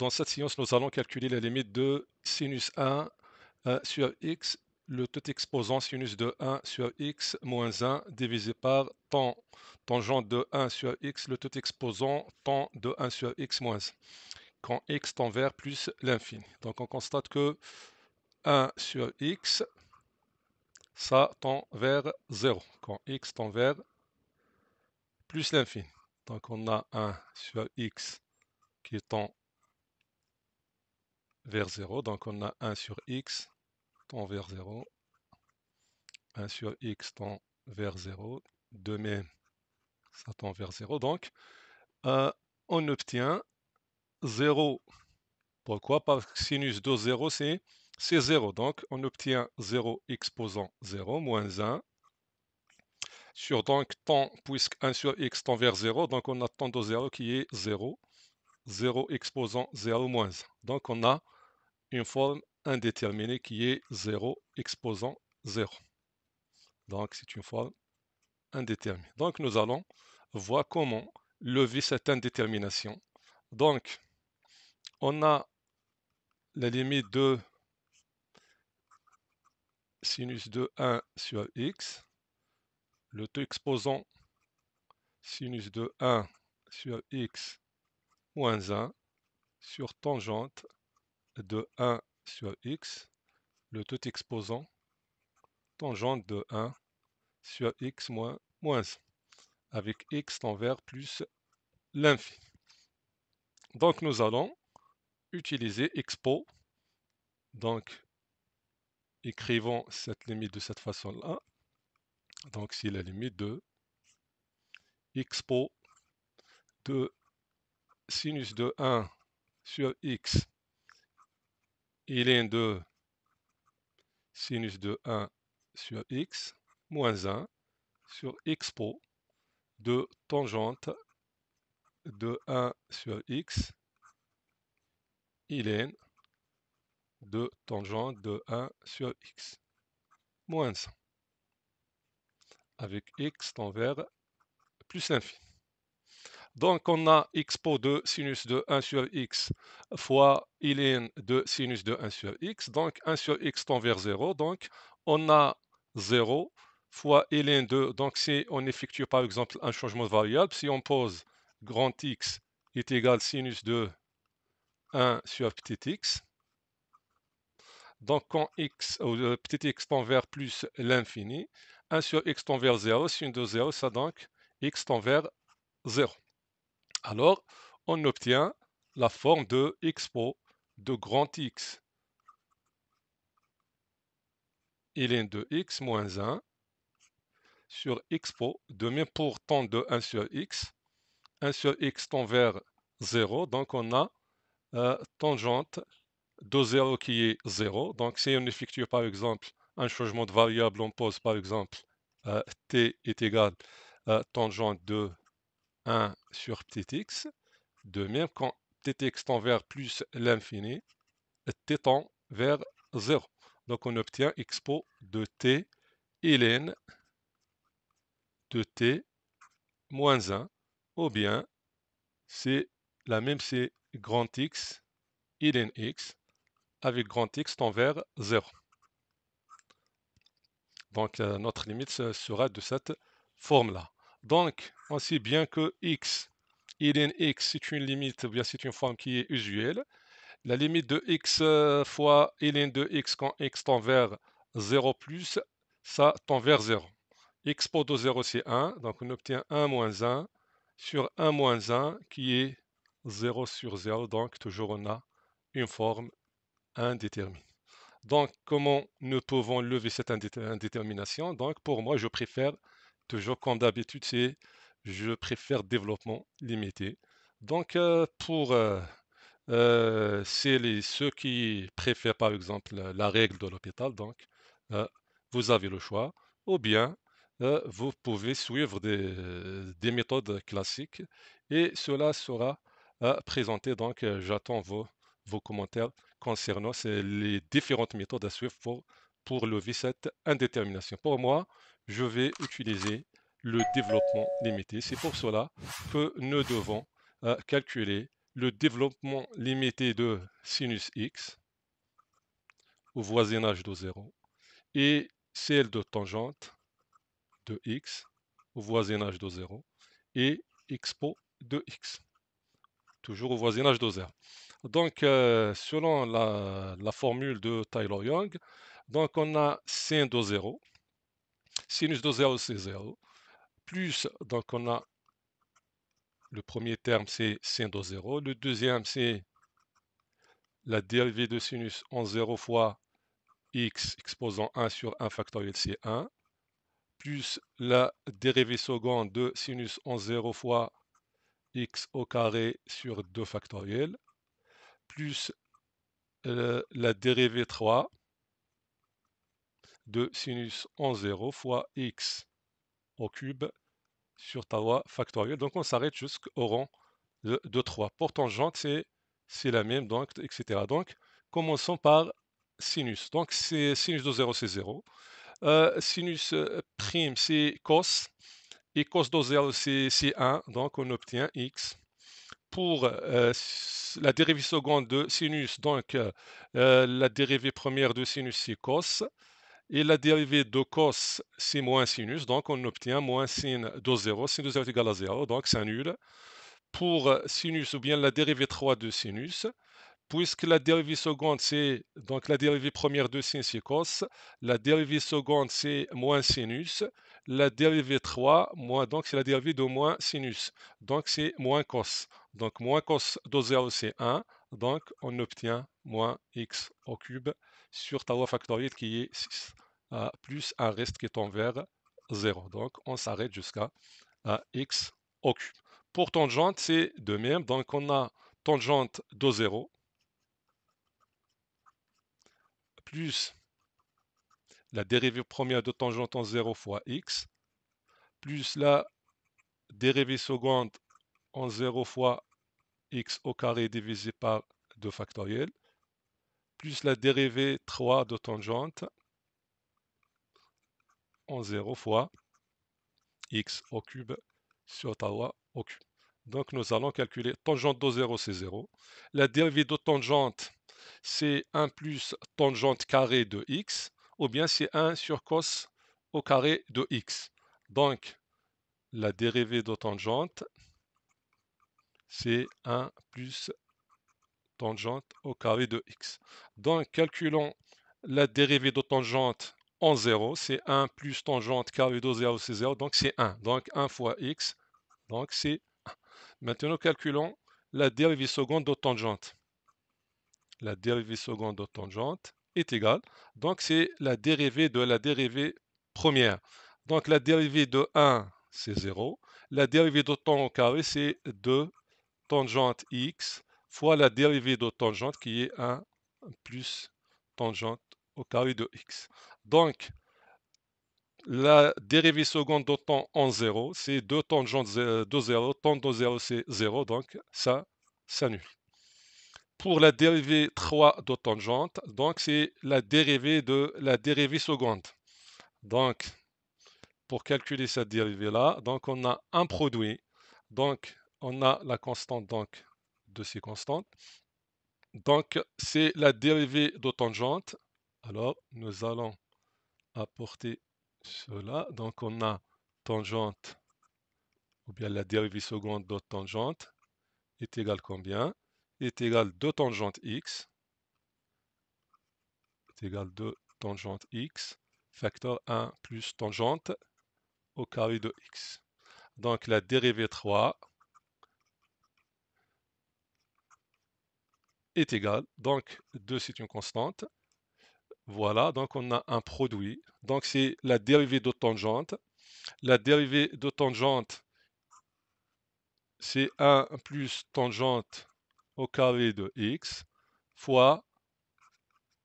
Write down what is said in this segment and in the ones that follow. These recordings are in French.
dans cette séance, nous allons calculer la limite de sinus 1 sur x, le tout exposant sinus de 1 sur x moins 1 divisé par tangente de 1 sur x, le tout exposant tan de 1 sur x moins 1, quand x tend vers plus l'infini. Donc on constate que 1 sur x, ça tend vers 0, quand x tend vers plus l'infini. Donc on a 1 sur x qui tend vers 0, donc on a 1 sur x tend vers 0, 1 sur x tend vers 0, de même ça tend vers 0, donc on obtient 0. Pourquoi? Parce que sinus de 0 c'est 0, donc on obtient 0 exposant 0 moins 1 sur donc tan, puisque 1 sur x tend vers 0, donc on a tan de 0 qui est 0, 0 exposant 0 moins 1, donc on a une forme indéterminée qui est 0 exposant 0. Donc c'est une forme indéterminée. Donc nous allons voir comment lever cette indétermination. Donc on a la limite de sinus de 1 sur x, le tout exposant sinus de 1 sur x moins 1 sur tangente de 1 sur x, le tout exposant tangente de 1 sur x moins 1, avec x tend vers plus l'infini. Donc nous allons utiliser expo. Donc écrivons cette limite de cette façon-là. Donc c'est la limite de expo de sinus de 1 sur x, il est de sinus de 1 sur x moins 1 sur expo de tangente de 1 sur x, il est de tangente de 1 sur x moins 1, avec x tend vers plus l'infini. Donc on a expo de sinus de 1 sur x fois ln de sinus de 1 sur x, donc 1 sur x tend vers 0, donc on a 0 fois ln de, donc si on effectue par exemple un changement de variable, si on pose grand x est égal sinus de 1 sur petit x, donc quand x, petit x tend vers plus l'infini, 1 sur x tend vers 0, sinus de 0, ça donc x tend vers 0. Alors, on obtient la forme de expo de grand X ln de x moins 1 sur expo, de même pour tan de 1 sur x. 1 sur x tend vers 0, donc on a tangente de 0 qui est 0. Donc si on effectue par exemple un changement de variable, on pose par exemple t est égal à tangente de 1 sur petit x. De même, quand tx tend vers plus l'infini, t tend vers 0. Donc on obtient expo de t ln de t moins 1, ou bien c'est la même, c'est grand X ln x, avec grand X tend vers 0. Donc notre limite sera de cette forme-là. Donc on sait bien que x ln x, c'est une limite, ou bien c'est une forme qui est usuelle. La limite de x fois ln de x quand x tend vers 0 plus, ça tend vers 0. Expo de 0 c'est 1, donc on obtient 1 moins 1 sur 1 moins 1 qui est 0 sur 0, donc toujours on a une forme indéterminée. Donc comment nous pouvons lever cette indétermination? Donc pour moi je préfère toujours comme d'habitude, c'est je préfère développement limité. Donc pour c'est ceux qui préfèrent par exemple la règle de l'hôpital, donc euh, vous avez le choix, ou bien vous pouvez suivre des méthodes classiques et cela sera présenté, donc j'attends vos commentaires concernant les différentes méthodes à suivre pour lever cette indétermination. Pour moi, je vais utiliser le développement limité. C'est pour cela que nous devons calculer le développement limité de sinus x au voisinage de 0 et celle de tangente de x au voisinage de 0 et expo de x, toujours au voisinage de 0. Donc, selon la formule de Taylor-Young, donc on a sin de 0, sinus de 0 c'est 0, plus, donc on a le premier terme c'est sin de 0, le deuxième c'est la dérivée de sinus en 0 fois x exposant 1 sur 1 factoriel c'est 1, plus la dérivée seconde de sinus en 0 fois x au carré sur 2 factoriel, plus la dérivée 3 de sinus en 0 fois x au cube sur ta loi factorielle. Donc on s'arrête jusqu'au rang de 3. Pour tangente, c'est la même, donc, etc. Donc, commençons par sinus. Donc, sinus de 0, c'est 0. Sinus prime, c'est cos. Et cos de 0, c'est 1. Donc, on obtient x. Pour la dérivée seconde de sinus, donc la dérivée première de sinus, c'est cos. Et la dérivée de cos, c'est moins sinus. Donc, on obtient moins sin de 0. Sin de 0 est égal à 0. Donc, c'est nul. Pour sinus ou bien la dérivée 3 de sinus, puisque la dérivée seconde, c'est donc la dérivée première de sin, c'est cos, la dérivée seconde, c'est moins sinus, la dérivée 3, moins, donc c'est la dérivée de moins sinus, donc c'est moins cos. Donc moins cos de 0, c'est 1, donc on obtient moins x au cube sur ta loi factorielle qui est 6, plus un reste qui est envers 0. Donc on s'arrête jusqu'à x au cube. Pour tangente, c'est de même. Donc, on a tangente de 0 plus la dérivée première de tangente en 0 fois x plus la dérivée seconde en 0 fois x au carré divisé par 2 factoriel plus la dérivée 3 de tangente en 0 fois x au cube sur ta loi au cube. Donc nous allons calculer tangente de 0, c'est 0. La dérivée de tangente, c'est 1 plus tangente carré de x, ou bien c'est 1 sur cos au carré de x. Donc la dérivée de tangente, c'est 1 plus tangente au carré de x. Donc calculons la dérivée de tangente en 0, c'est 1 plus tangente carré de 0, c'est 0, donc c'est 1. Donc 1 fois x, donc c'est 1. Maintenant calculons la dérivée seconde de tangente. La dérivée seconde de tangente est égale, donc c'est la dérivée de la dérivée première. Donc la dérivée de 1, c'est 0. La dérivée de tang au carré, c'est 2 tangente x fois la dérivée de tangente qui est 1 plus tangente au carré de x. Donc, la dérivée seconde de temps en 0, c'est 2 tangente de 0. Tang de 0, c'est 0, donc ça s'annule. Pour la dérivée 3 de tangente, donc c'est la dérivée de la dérivée seconde. Donc, pour calculer cette dérivée-là, donc on a un produit. Donc, on a la constante donc, de ces constantes. Donc, c'est la dérivée de tangente. Alors, nous allons apporter cela. Donc, on a tangente, ou bien la dérivée seconde de tangente, est égale combien? Est égale 2 tangente x, est égale 2 tangente x, facteur 1 plus tangente au carré de x. Donc, la dérivée 3 est égale, donc 2 c'est une constante. Voilà, donc on a un produit. Donc, c'est la dérivée de tangente. La dérivée de tangente, c'est 1 plus tangente au carré de x fois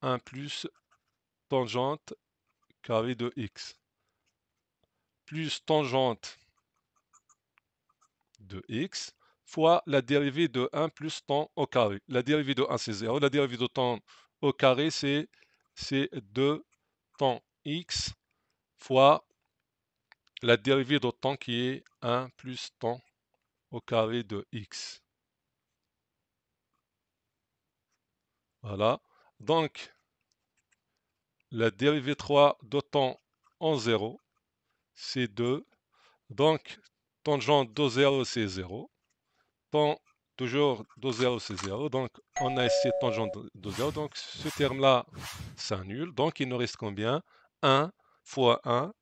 1 plus tangente carré de x plus tangente de x fois la dérivée de 1 plus tang au carré. La dérivée de 1 c'est 0, la dérivée de tang au carré c'est 2 tang x fois la dérivée de tang qui est 1 plus tang au carré de x. Voilà. Donc, la dérivée 3 de temps en 0, c'est 2. Donc, tangente de 0, c'est 0. Toujours de 0, c'est 0. Donc, on a ici tangente de 0. Donc, ce terme-là s'annule. Donc, il nous reste combien? 1 fois 1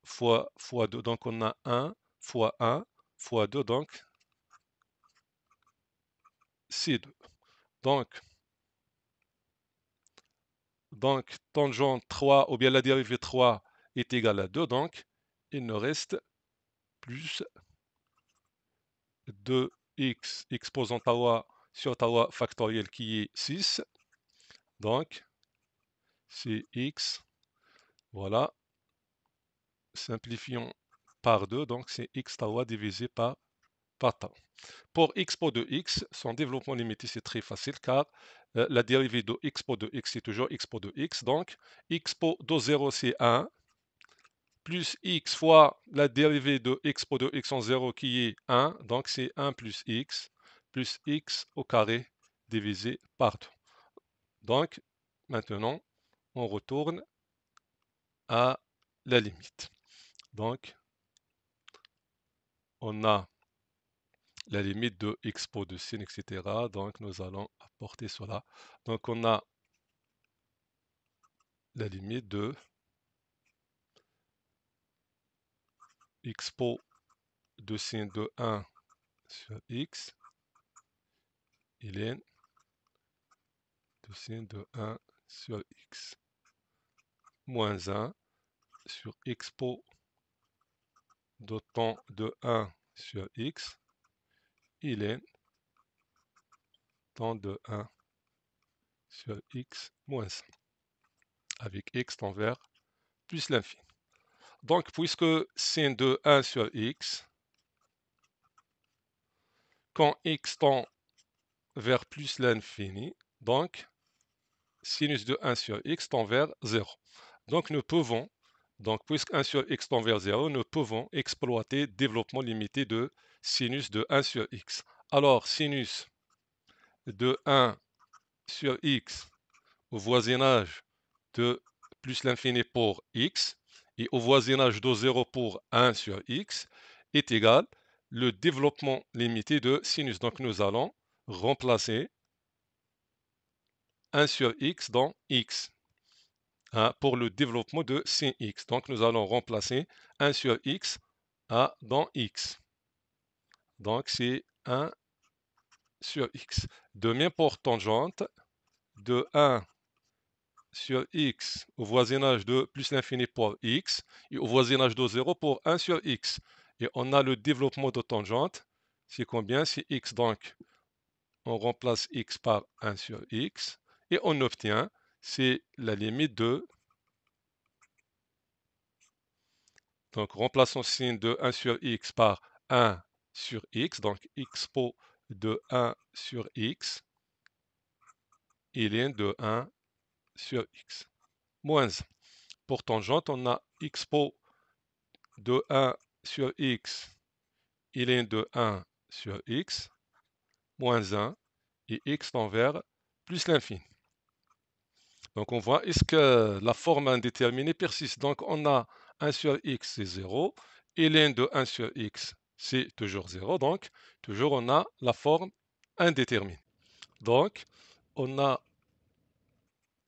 fois 2. Donc, on a 1 fois 1 fois 2. Donc, c'est 2. Donc, tangente 3, ou bien la dérivée 3 est égale à 2. Donc, il nous reste plus 2x exposant à sur à factoriel qui est 6. Donc, c'est x. Voilà. Simplifions par 2. Donc, c'est x tawa divisé par tau. Pour x pot de x, son développement limité, c'est très facile car la dérivée de x pot de x, c'est toujours x pot de x. Donc, x pot de 0, c'est 1. Plus x fois la dérivée de x pot de x en 0 qui est 1. Donc, c'est 1 plus x au carré divisé par 2. Donc, maintenant, on retourne à la limite. Donc, on a la limite de x pot de sin, etc. Donc, nous allons apporter cela. Donc, on a la limite de x pot de sin de 1 sur x, il est de sin de 1 sur x, moins 1 sur x pot de temps de 1 sur x, il est temps de 1 sur x moins 1, avec x tend vers plus l'infini. Donc, puisque sin de 1 sur x, quand x tend vers plus l'infini, donc sinus de 1 sur x tend vers 0. Donc nous pouvons, puisque 1 sur x tend vers 0, nous pouvons exploiter développement limité de sinus de 1 sur x. Alors sinus de 1 sur x au voisinage de plus l'infini pour x et au voisinage de 0 pour 1 sur x est égal le développement limité de sinus. Donc nous allons remplacer 1 sur x dans x pour le développement de sin x. Donc nous allons remplacer 1 sur x dans x. Donc c'est 1 sur x. De même pour tangente de 1 sur x au voisinage de plus l'infini pour x et au voisinage de 0 pour 1 sur x. Et on a le développement de tangente. C'est combien? C'est x. Donc on remplace x par 1 sur x et on obtient, c'est la limite de, donc remplaçons signe de 1 sur x par 1 sur x, donc x pot de 1 sur x, il est de 1 sur x, moins 1. Pour tangente, on a x pot de 1 sur x, il est de 1 sur x, moins 1, et x tend vers plus l'infini. Donc on voit, est-ce que la forme indéterminée persiste? Donc on a 1 sur x, c'est 0, et ln de 1 sur x, c'est toujours 0, donc toujours on a la forme indéterminée. Donc on a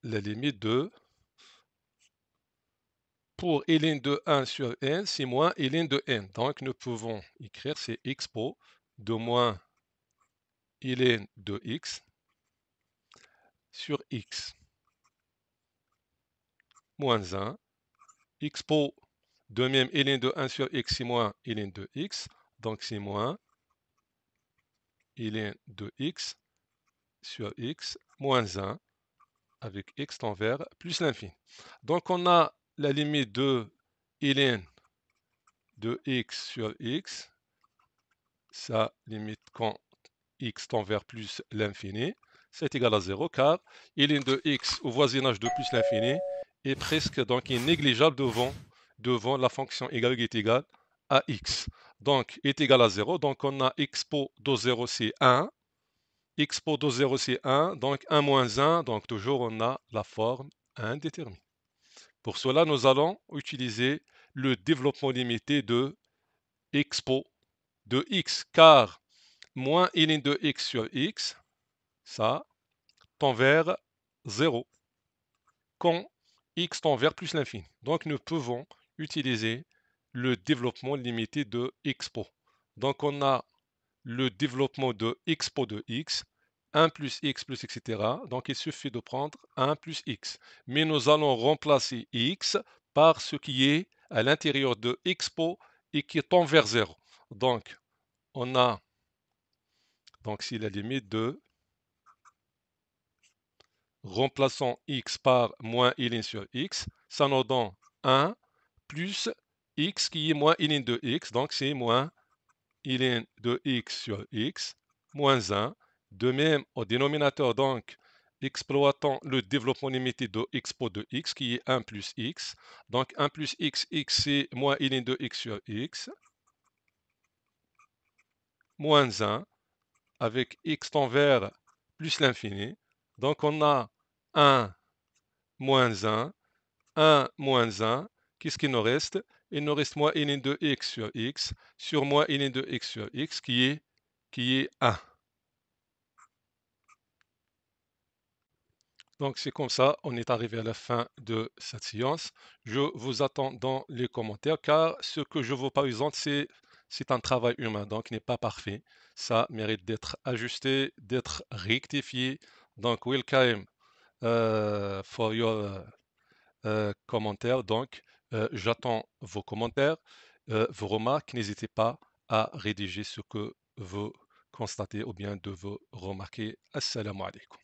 la limite de, pour ln de 1 sur n, c'est moins ln de n. Donc nous pouvons écrire, c'est x pot de moins ln de x sur x, moins 1, x pot de même ln de 1 sur x, c'est moins ln de x, donc c'est moins ln de x sur x moins 1 avec x tend vers plus l'infini. Donc on a la limite de ln de x sur x, sa limite quand x tend vers plus l'infini, c'est égal à 0 car ln de x au voisinage de plus l'infini est presque, donc est négligeable devant la fonction y est égale à x. Donc est égal à 0, donc on a x pot de 0 c'est 1, Expo de 0 c'est 1, donc 1 moins 1, donc toujours on a la forme indéterminée. Pour cela, nous allons utiliser le développement limité de expo de x, car moins ln de x sur x, ça tend vers 0, quand x tend vers plus l'infini. Donc nous pouvons utiliser le développement limité de expo. Donc on a le développement de expo de x, 1 plus x plus etc. Donc il suffit de prendre 1 plus x. Mais nous allons remplacer x par ce qui est à l'intérieur de expo et qui tend vers 0. Donc on a, donc c'est la limite de remplaçant x par moins ln sur x, ça nous donne 1 plus x qui est moins ln de x, donc c'est moins ln de x sur x, moins 1. De même, au dénominateur, donc, exploitons le développement limité de expo de x, qui est 1 plus x. Donc, 1 plus x, x, c'est moins ln de x sur x, moins 1, avec x tend vers plus l'infini. Donc, on a 1 moins 1, 1 moins 1. Qu'est-ce qu'il nous reste? Il nous reste moins ln de x sur moins ln de x sur x, qui est 1. Donc c'est comme ça, on est arrivé à la fin de cette séance. Je vous attends dans les commentaires car ce que je vous présente, c'est un travail humain, donc n'est pas parfait. Ça mérite d'être ajusté, d'être rectifié. Donc welcome for your commentaires. Donc j'attends vos commentaires, vos remarques. N'hésitez pas à rédiger ce que vous constatez ou bien de vous remarquer. Assalamu alaikum.